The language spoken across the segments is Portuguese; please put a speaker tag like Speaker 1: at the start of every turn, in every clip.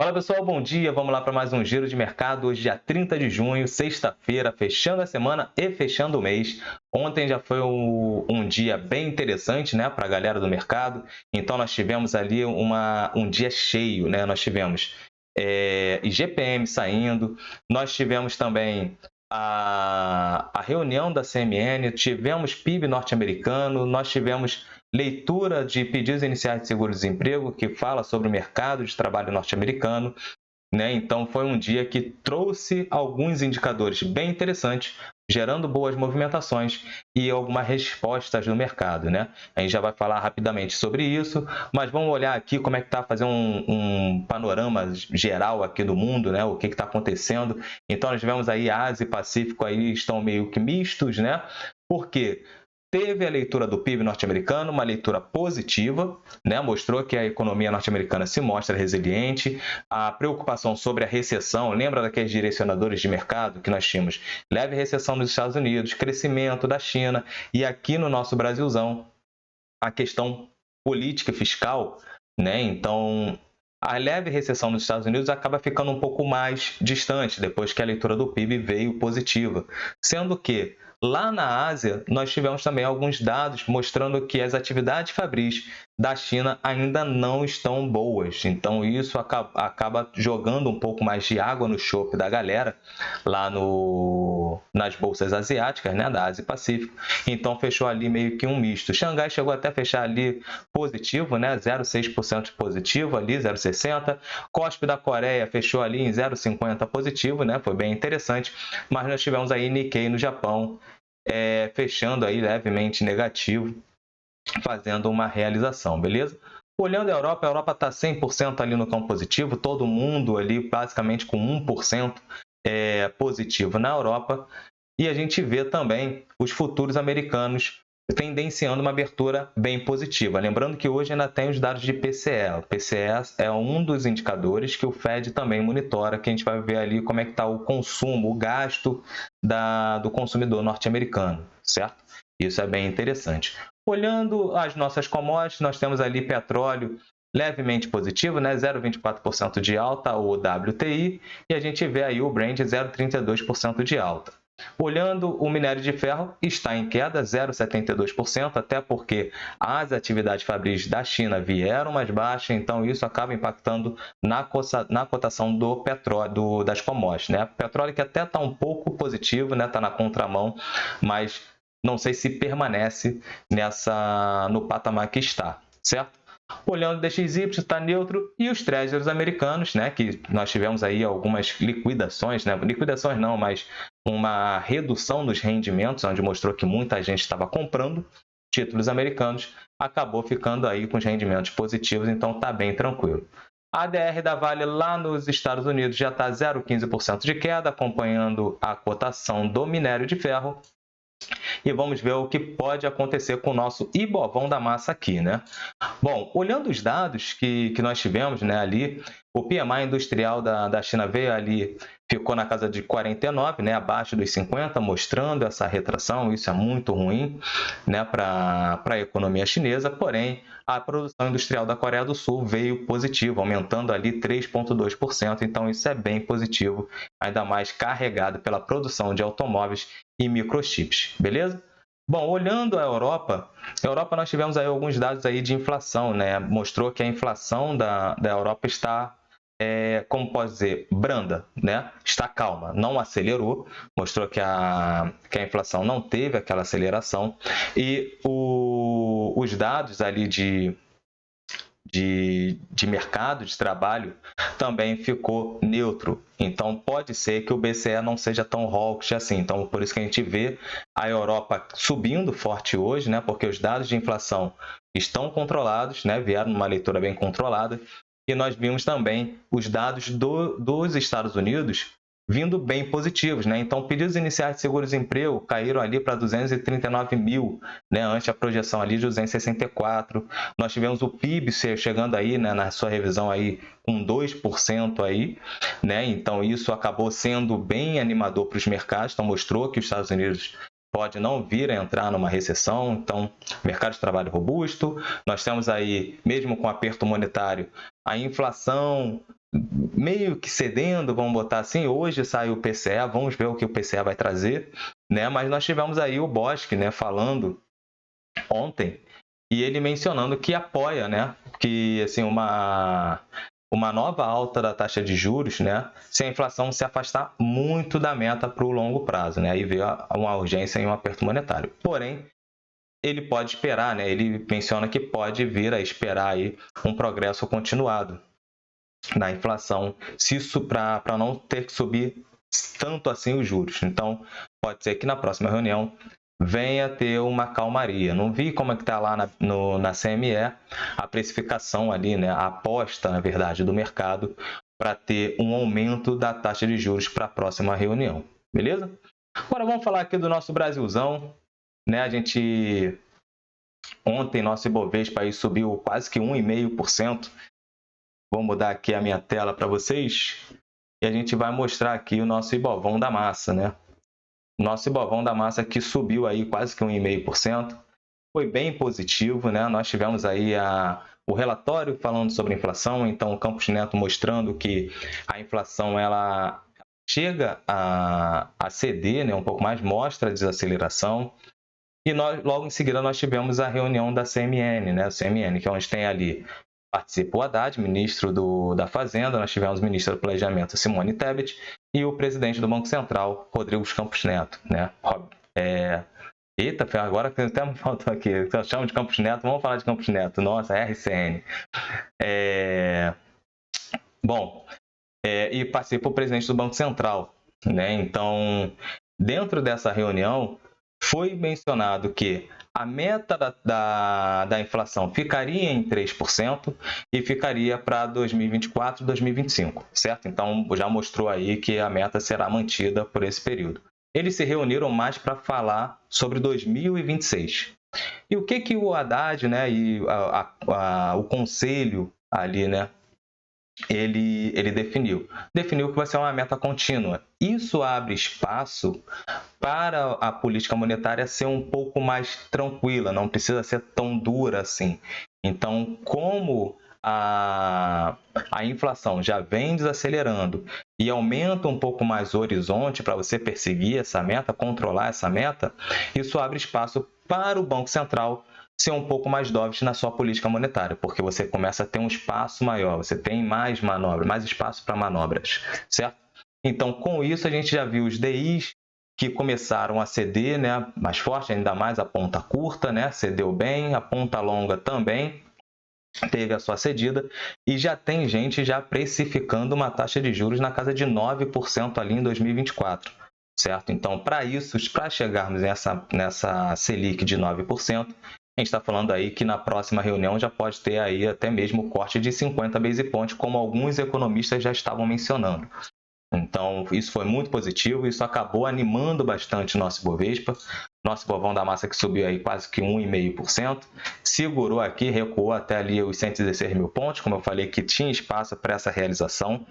Speaker 1: Fala pessoal, bom dia. Vamos lá para mais um giro de mercado. Hoje, dia 30 de junho, sexta-feira, fechando a semana e fechando o mês. Ontem já foi um dia bem interessante, né, para a galera do mercado. Então, nós tivemos ali um dia cheio, né? Nós tivemos IGPM saindo, nós tivemos também a reunião da CMN, tivemos PIB norte-americano, nós tivemos leitura de pedidos iniciais de seguro-desemprego, que fala sobre o mercado de trabalho norte-americano, né? Então, foi um dia que trouxe alguns indicadores bem interessantes, gerando boas movimentações e algumas respostas no mercado, né? A gente já vai falar rapidamente sobre isso, mas vamos olhar aqui como é que está, fazer um panorama geral aqui do mundo, né? O que está acontecendo. Então, nós tivemos aí Ásia e Pacífico aí estão meio que mistos, né? Por quê? Teve a leitura do PIB norte-americano, uma leitura positiva, né? Mostrou que a economia norte-americana se mostra resiliente. A preocupação sobre a recessão, lembra daqueles direcionadores de mercado que nós tínhamos? Leve recessão nos Estados Unidos, crescimento da China, e aqui no nosso Brasilzão, a questão política e fiscal, né? Então, a leve recessão nos Estados Unidos acaba ficando um pouco mais distante depois que a leitura do PIB veio positiva, sendo que lá na Ásia nós tivemos também alguns dados mostrando que as atividades fabris da China ainda não estão boas. Então isso acaba jogando um pouco mais de água no chope da galera lá nas bolsas asiáticas, né, da Ásia e Pacífico. Então fechou ali meio que um misto. Xangai chegou até a fechar ali positivo, né, 0,6% positivo ali, 0,60. Kospi da Coreia fechou ali em 0,50 positivo, né, foi bem interessante. Mas nós tivemos aí Nikkei no Japão fechando aí levemente negativo, fazendo uma realização, beleza? Olhando a Europa está 100% ali no campo positivo, todo mundo ali basicamente com 1% positivo na Europa, e a gente vê também os futuros americanos tendenciando uma abertura bem positiva. Lembrando que hoje ainda tem os dados de PCE. O PCE é um dos indicadores que o Fed também monitora, que a gente vai ver ali como é que está o consumo, o gasto do consumidor norte-americano, certo? Isso é bem interessante. Olhando as nossas commodities, nós temos ali petróleo levemente positivo, né? 0,24% de alta, o WTI, e a gente vê aí o Brent 0,32% de alta. Olhando o minério de ferro, está em queda, 0,72%, até porque as atividades fabris da China vieram mais baixas, então isso acaba impactando na cotação do petróleo, das commodities, né? O petróleo que até está um pouco positivo, né? Está na contramão, mas não sei se permanece no patamar que está, certo? Olhando o DXY, está neutro, e os Treasuries americanos, né, que nós tivemos aí algumas liquidações, né, liquidações não, mas uma redução dos rendimentos, onde mostrou que muita gente estava comprando títulos americanos, acabou ficando aí com os rendimentos positivos, então está bem tranquilo. A ADR da Vale lá nos Estados Unidos já está 0,15% de queda, acompanhando a cotação do minério de ferro. E vamos ver o que pode acontecer com o nosso Ibovão da massa aqui, né? Bom, olhando os dados que nós tivemos, né, ali, o PMI industrial da China veio ali, ficou na casa de 49, né, abaixo dos 50, mostrando essa retração. Isso é muito ruim, né, para a economia chinesa, porém, a produção industrial da Coreia do Sul veio positiva, aumentando ali 3,2%, então isso é bem positivo, ainda mais carregado pela produção de automóveis e microchips, beleza? Bom, olhando a Europa nós tivemos aí alguns dados aí de inflação, né? Mostrou que a inflação da Europa está, como pode dizer, branda, né? Está calma, não acelerou, mostrou que a inflação não teve aquela aceleração, e os dados ali de mercado de trabalho também ficou neutro. Então, pode ser que o BCE não seja tão hawkish assim. Então, por isso que a gente vê a Europa subindo forte hoje, né? Porque os dados de inflação estão controlados, né? Vieram numa leitura bem controlada. E nós vimos também os dados dos Estados Unidos vindo bem positivos, né? Então, pedidos iniciais de seguro-desemprego caíram ali para 239 mil, né? Antes a projeção ali de 264. Nós tivemos o PIB chegando aí, né, na sua revisão aí com 2% aí, né? Então isso acabou sendo bem animador para os mercados, então mostrou que os Estados Unidos pode não vir a entrar numa recessão, então mercado de trabalho robusto. Nós temos aí, mesmo com aperto monetário, a inflação meio que cedendo, vamos botar assim. Hoje saiu o PCE, vamos ver o que o PCE vai trazer, né? Mas nós tivemos aí o Bosque, né, falando ontem, e ele mencionando que apoia, né, que assim uma nova alta da taxa de juros, né, se a inflação se afastar muito da meta para o longo prazo, né? Aí veio uma urgência em um aperto monetário. Porém, ele pode esperar, né? Ele menciona que pode vir a esperar aí um progresso continuado na inflação, se isso para não ter que subir tanto assim os juros. Então, pode ser que na próxima reunião venha ter uma calmaria. Não vi como é que está lá na CME a precificação ali, né? A aposta, na verdade, do mercado para ter um aumento da taxa de juros para a próxima reunião. Beleza? Agora vamos falar aqui do nosso Brasilzão, né? Ontem nosso Ibovespa aí subiu quase que 1,5%. Vou mudar aqui a minha tela para vocês e a gente vai mostrar aqui o nosso Ibovão da Massa, né? Nosso Ibovão da Massa que subiu aí quase que 1,5%. Foi bem positivo, né? Nós tivemos aí o relatório falando sobre inflação, então o Campos Neto mostrando que a inflação ela chega a ceder, né, um pouco mais, mostra a desaceleração. E logo em seguida nós tivemos a reunião da CMN, né? O CMN, que é onde tem ali, participa o Haddad, ministro da Fazenda, nós tivemos o ministro do Planejamento, Simone Tebet, e o presidente do Banco Central, Rodrigo Campos Neto, né? Eita, agora que até me faltou aqui, eu chamo de Campos Neto, vamos falar de Campos Neto, nossa, RCN. Bom, e participa o presidente do Banco Central, né? Então, dentro dessa reunião, foi mencionado que a meta da inflação ficaria em 3% e ficaria para 2024 e 2025, certo? Então, já mostrou aí que a meta será mantida por esse período. Eles se reuniram mais para falar sobre 2026. E o que o Haddad, né, e o conselho ali, né, ele definiu que vai ser uma meta contínua. Isso abre espaço para a política monetária ser um pouco mais tranquila, não precisa ser tão dura assim. Então, como a inflação já vem desacelerando e aumenta um pouco mais o horizonte para você perseguir essa meta, controlar essa meta, isso abre espaço para o Banco Central ser um pouco mais dovish na sua política monetária, porque você começa a ter um espaço maior, você tem mais manobra, mais espaço para manobras, certo? Então, com isso, a gente já viu os DIs que começaram a ceder, né, mais forte, ainda mais a ponta curta, né, cedeu bem, a ponta longa também teve a sua cedida, e já tem gente já precificando uma taxa de juros na casa de 9% ali em 2024, certo? Então, para isso, para chegarmos nessa Selic de 9%, a gente está falando aí que na próxima reunião já pode ter aí até mesmo o corte de 50 base points, como alguns economistas já estavam mencionando. Então, isso foi muito positivo, isso acabou animando bastante o nosso Ibovespa. Nosso Ibovão da Massa que subiu aí quase que 1,5%, segurou aqui, recuou até ali os 116 mil pontos, como eu falei que tinha espaço para essa realização.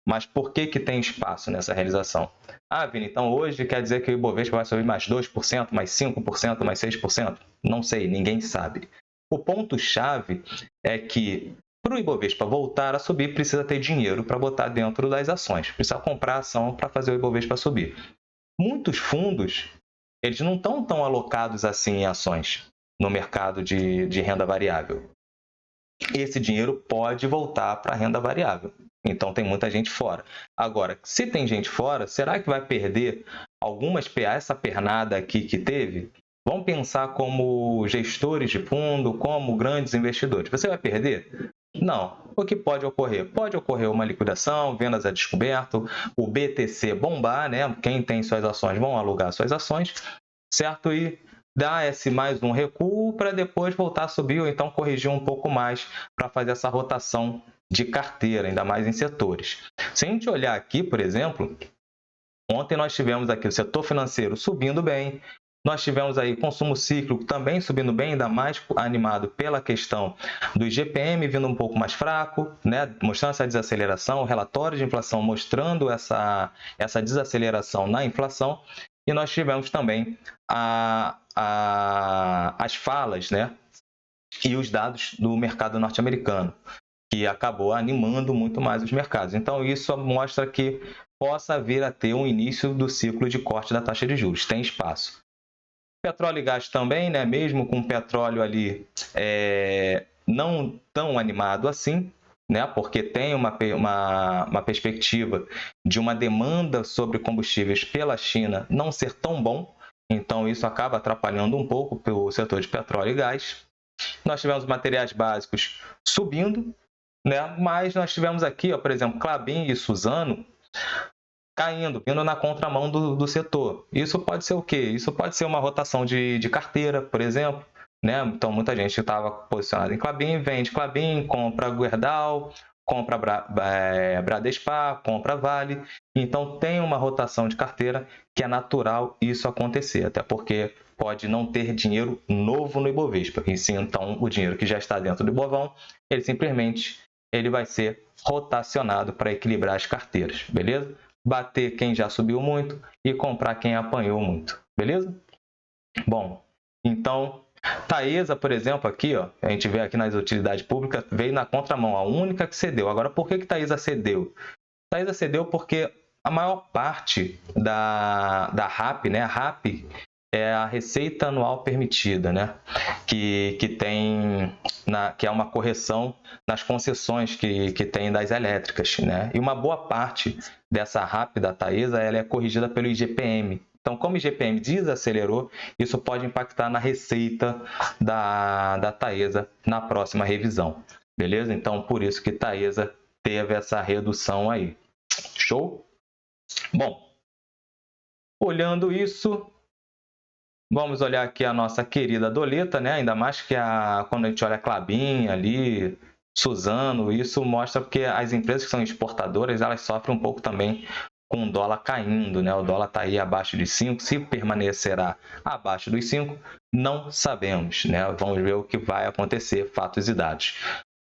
Speaker 1: Mas por que tem espaço nessa realização? Ah, Vini, então hoje quer dizer que o Ibovespa vai subir mais 2%, mais 5%, mais 6%? Não sei, ninguém sabe. O ponto-chave é que para o Ibovespa voltar a subir, precisa ter dinheiro para botar dentro das ações. Precisa comprar ação para fazer o Ibovespa subir. Muitos fundos, eles não estão tão alocados assim em ações no mercado de renda variável. Esse dinheiro pode voltar para a renda variável. Então, tem muita gente fora. Agora, se tem gente fora, será que vai perder essa pernada aqui que teve? Vamos pensar como gestores de fundo, como grandes investidores. Você vai perder? Não. O que pode ocorrer? Pode ocorrer uma liquidação, vendas a descoberto, o BTC bombar, né? Quem tem suas ações vão alugar suas ações, certo? E dar esse mais um recuo para depois voltar a subir ou então corrigir um pouco mais para fazer essa rotação de carteira, ainda mais em setores. Se a gente olhar aqui, por exemplo, ontem nós tivemos aqui o setor financeiro subindo bem, nós tivemos aí consumo cíclico também subindo bem, ainda mais animado pela questão do IGPM vindo um pouco mais fraco, né? Mostrando essa desaceleração, o relatório de inflação mostrando essa desaceleração na inflação, e nós tivemos também as falas, né? E os dados do mercado norte-americano. que acabou animando muito mais os mercados. Então, isso mostra que possa vir a ter um início do ciclo de corte da taxa de juros, tem espaço. Petróleo e gás também, né? Mesmo com o petróleo ali não tão animado assim, né? Porque tem uma perspectiva de uma demanda sobre combustíveis pela China não ser tão bom, então isso acaba atrapalhando um pouco o setor de petróleo e gás. Nós tivemos materiais básicos subindo, né? Mas nós tivemos aqui, ó, por exemplo, Klabin e Suzano caindo, vindo na contramão do setor. Isso pode ser o quê? Isso pode ser uma rotação de carteira, por exemplo. Né? Então, muita gente estava posicionada em Klabin, vende Klabin, compra Gerdau, compra Bradespar, compra Vale. Então, tem uma rotação de carteira que é natural isso acontecer, até porque pode não ter dinheiro novo no Ibovespa, e sim, então, o dinheiro que já está dentro do Ibovão, ele vai ser rotacionado para equilibrar as carteiras, beleza? Bater quem já subiu muito e comprar quem apanhou muito, beleza? Bom, então, Taesa, por exemplo, aqui, ó, a gente vê aqui nas utilidades públicas, veio na contramão, a única que cedeu. Agora, por que Taesa cedeu? Taesa cedeu porque a maior parte da RAP, né? A RAP é a receita anual permitida, né? Que tem que é uma correção nas concessões que tem das elétricas, né? E uma boa parte dessa RAP da Taesa ela é corrigida pelo IGPM. Então, como o IGPM desacelerou, isso pode impactar na receita da Taesa na próxima revisão, beleza? Então, por isso que Taesa teve essa redução aí. Show? Bom, olhando isso, vamos olhar aqui a nossa querida doleta, né? Ainda mais que quando a gente olha a Klabin ali, Suzano, isso mostra que as empresas que são exportadoras, elas sofrem um pouco também com o dólar caindo, né? O dólar está aí abaixo de 5, se permanecerá abaixo dos 5, não sabemos, né? Vamos ver o que vai acontecer, fatos e dados.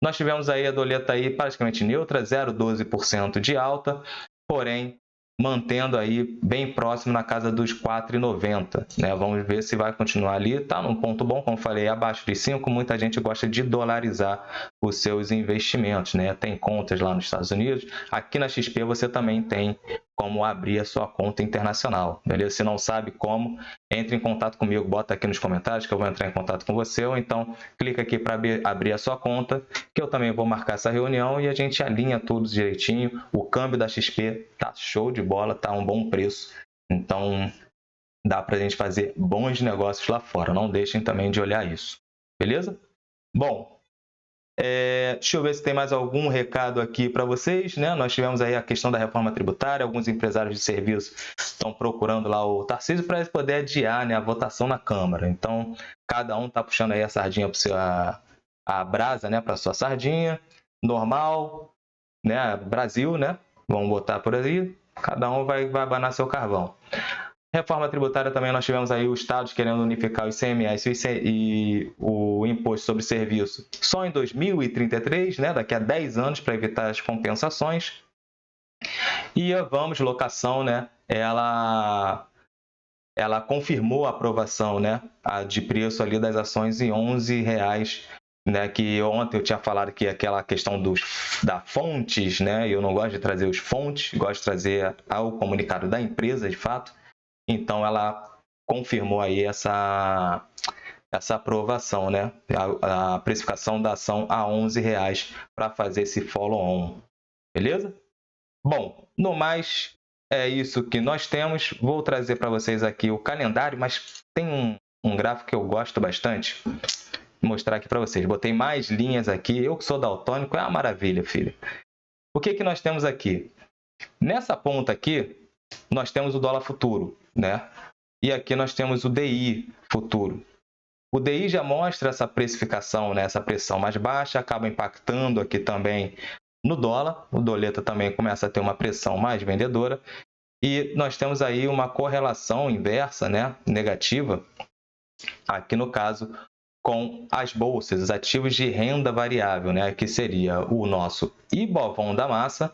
Speaker 1: Nós tivemos aí a doleta aí praticamente neutra, 0,12% de alta, porém mantendo aí bem próximo na casa dos 4,90, né? Vamos ver se vai continuar ali. Está num ponto bom, como falei, abaixo de 5. Muita gente gosta de dolarizar os seus investimentos, né? Tem contas lá nos Estados Unidos. Aqui na XP você também tem como abrir a sua conta internacional, beleza? Se não sabe como, entre em contato comigo, bota aqui nos comentários que eu vou entrar em contato com você, ou então clica aqui para abrir a sua conta, que eu também vou marcar essa reunião e a gente alinha tudo direitinho. O câmbio da XP tá show de bola, tá um bom preço, então dá para a gente fazer bons negócios lá fora. Não deixem também de olhar isso, beleza? Bom, deixa eu ver se tem mais algum recado aqui para vocês, né? Nós tivemos aí a questão da reforma tributária, alguns empresários de serviço estão procurando lá o Tarcísio para poder adiar, né, a votação na Câmara. Então, cada um está puxando aí a sardinha para a brasa, né, para sua sardinha, normal, né, Brasil, né? Vamos botar por aí, cada um vai abanar seu carvão. Reforma tributária também, nós tivemos aí os estados querendo unificar o ICMS e o Imposto sobre Serviço só em 2033, né? Daqui a 10 anos, para evitar as compensações. E a Vamos Locação, né? Ela confirmou a aprovação, né, de preço ali das ações em R$11, né, que ontem eu tinha falado que aquela questão da fontes, né, eu não gosto de trazer os fontes, gosto de trazer o comunicado da empresa, de fato. Então, ela confirmou aí essa aprovação, né? A precificação da ação a R$11 para fazer esse follow-on, beleza? Bom, no mais, é isso que nós temos. Vou trazer para vocês aqui o calendário, mas tem um gráfico que eu gosto bastante. Vou mostrar aqui para vocês. Botei mais linhas aqui. Eu que sou daltônico, é uma maravilha, filho. O que nós temos aqui? Nessa ponta aqui, nós temos o dólar futuro, né? E aqui nós temos o DI futuro. O DI já mostra essa precificação, né? Essa pressão mais baixa, acaba impactando aqui também no dólar. O doleta também começa a ter uma pressão mais vendedora. E nós temos aí uma correlação inversa, né? Negativa, aqui no caso, com as bolsas, os ativos de renda variável, né? Que seria o nosso Ibovão da massa.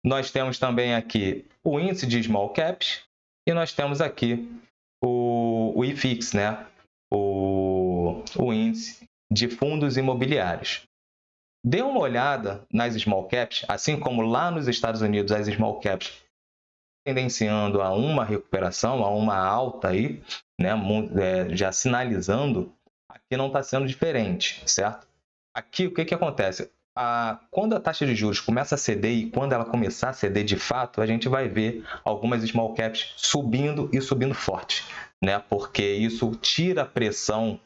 Speaker 1: Nós temos também aqui o índice de small caps e nós temos aqui o IFIX, né? O índice de fundos imobiliários. Dê uma olhada nas small caps, assim como lá nos Estados Unidos as small caps tendenciando a uma recuperação, a uma alta aí, né, já sinalizando, aqui não está sendo diferente, certo? Aqui o que acontece? Quando a taxa de juros começa a ceder e quando ela começar a ceder de fato, a gente vai ver algumas small caps subindo e subindo forte, né? Porque isso tira a pressão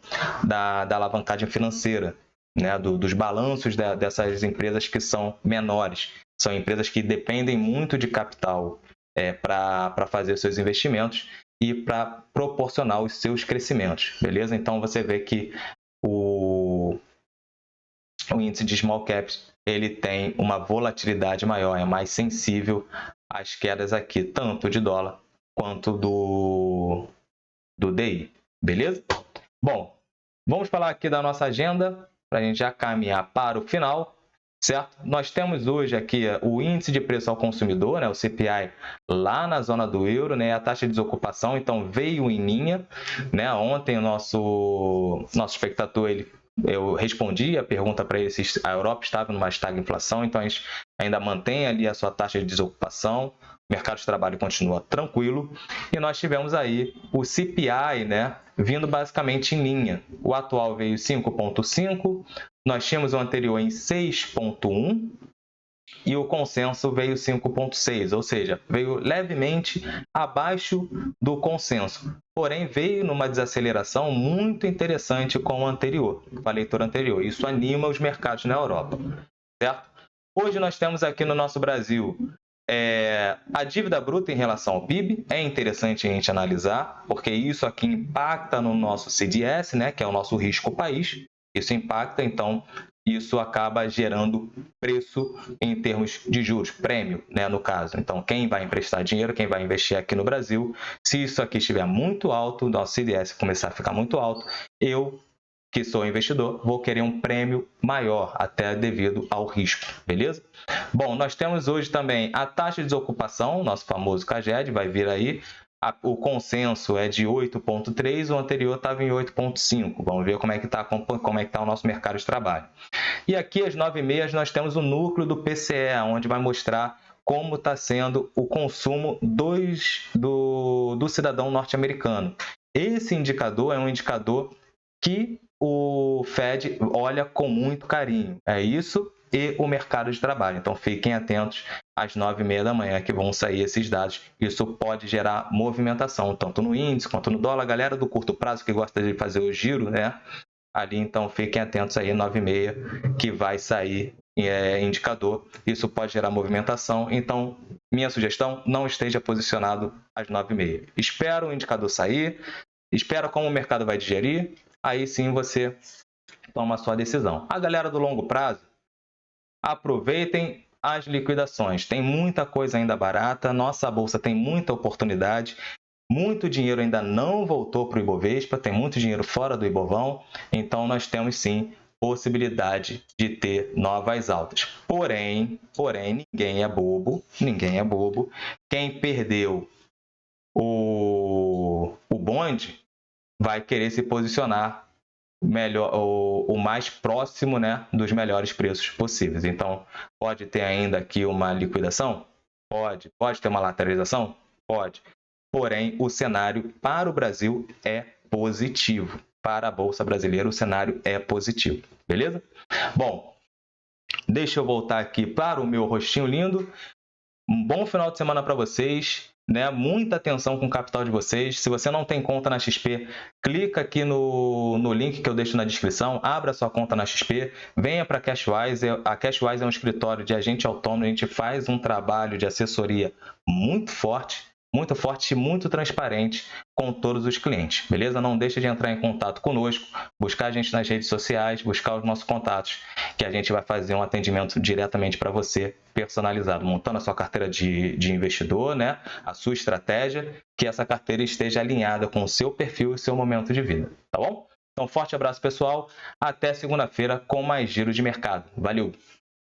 Speaker 1: da alavancagem financeira, né? Dos balanços dessas empresas que são menores. São empresas que dependem muito de capital para fazer seus investimentos e para proporcionar os seus crescimentos, beleza? Então você vê que o índice de small caps ele tem uma volatilidade maior, é mais sensível às quedas aqui, tanto de dólar quanto do DI, beleza? Bom, vamos falar aqui da nossa agenda para a gente já caminhar para o final, certo? Nós temos hoje aqui o índice de preço ao consumidor, né, o CPI, lá na zona do euro, né, a taxa de desocupação, então veio em linha, né? Ontem o nosso espectador, eu respondi a pergunta para ele se a Europa estava numa estagflação, então a gente ainda mantém ali a sua taxa de desocupação, o mercado de trabalho continua tranquilo, e nós tivemos aí o CPI, né, vindo basicamente em linha. O atual veio 5,5, nós tínhamos o anterior em 6,1 e o consenso veio 5,6, ou seja, veio levemente abaixo do consenso. Porém, veio numa desaceleração muito interessante com o anterior, com a leitura anterior. Isso anima os mercados na Europa, certo? Hoje nós temos aqui no nosso Brasil a dívida bruta em relação ao PIB. É interessante a gente analisar, porque isso aqui impacta no nosso CDS, né, que é o nosso risco país. Isso impacta, então isso acaba gerando preço em termos de juros, prêmio, né, no caso. Então, quem vai emprestar dinheiro, quem vai investir aqui no Brasil, se isso aqui estiver muito alto, o nosso CDS começar a ficar muito alto, eu, que sou investidor, vou querer um prêmio maior, até devido ao risco, beleza? Bom, nós temos hoje também a taxa de desocupação, nosso famoso CAGED, vai vir aí. O consenso é de 8,3, o anterior estava em 8,5. Vamos ver como é que está o nosso mercado de trabalho. E aqui às 9h30 nós temos o núcleo do PCE, onde vai mostrar como está sendo o consumo do cidadão norte-americano. Esse indicador é um indicador que o Fed olha com muito carinho. É isso e o mercado de trabalho. Então, fiquem atentos às 9h30 da manhã que vão sair esses dados. Isso pode gerar movimentação, tanto no índice quanto no dólar. A galera do curto prazo que gosta de fazer o giro, né? Ali, então, fiquem atentos aí, 9h30, que vai sair indicador. Isso pode gerar movimentação. Então, minha sugestão, não esteja posicionado às 9h30. Espera o indicador sair, espera como o mercado vai digerir, aí sim você toma a sua decisão. A galera do longo prazo, aproveitem as liquidações. Tem muita coisa ainda barata, nossa bolsa tem muita oportunidade, muito dinheiro ainda não voltou para o Ibovespa, tem muito dinheiro fora do Ibovão, então nós temos sim possibilidade de ter novas altas. Porém, ninguém é bobo, ninguém é bobo. Quem perdeu o bonde vai querer se posicionar melhor, o mais próximo, né, dos melhores preços possíveis. Então, pode ter ainda aqui uma liquidação? Pode. Pode ter uma lateralização? Pode. Porém, o cenário para o Brasil é positivo. Para a Bolsa Brasileira, o cenário é positivo. Beleza? Bom, deixa eu voltar aqui para o meu rostinho lindo. Um bom final de semana para vocês. Né? Muita atenção com o capital de vocês. Se você não tem conta na XP, clica aqui no link que eu deixo na descrição, abra sua conta na XP, venha para a Cashwise. A Cashwise é um escritório de agente autônomo, a gente faz um trabalho de assessoria muito forte e muito transparente com todos os clientes, beleza? Não deixe de entrar em contato conosco, buscar a gente nas redes sociais, buscar os nossos contatos, que a gente vai fazer um atendimento diretamente para você, personalizado, montando a sua carteira de investidor, né? A sua estratégia, que essa carteira esteja alinhada com o seu perfil e seu momento de vida, tá bom? Então, forte abraço, pessoal. Até segunda-feira com mais giro de mercado. Valeu!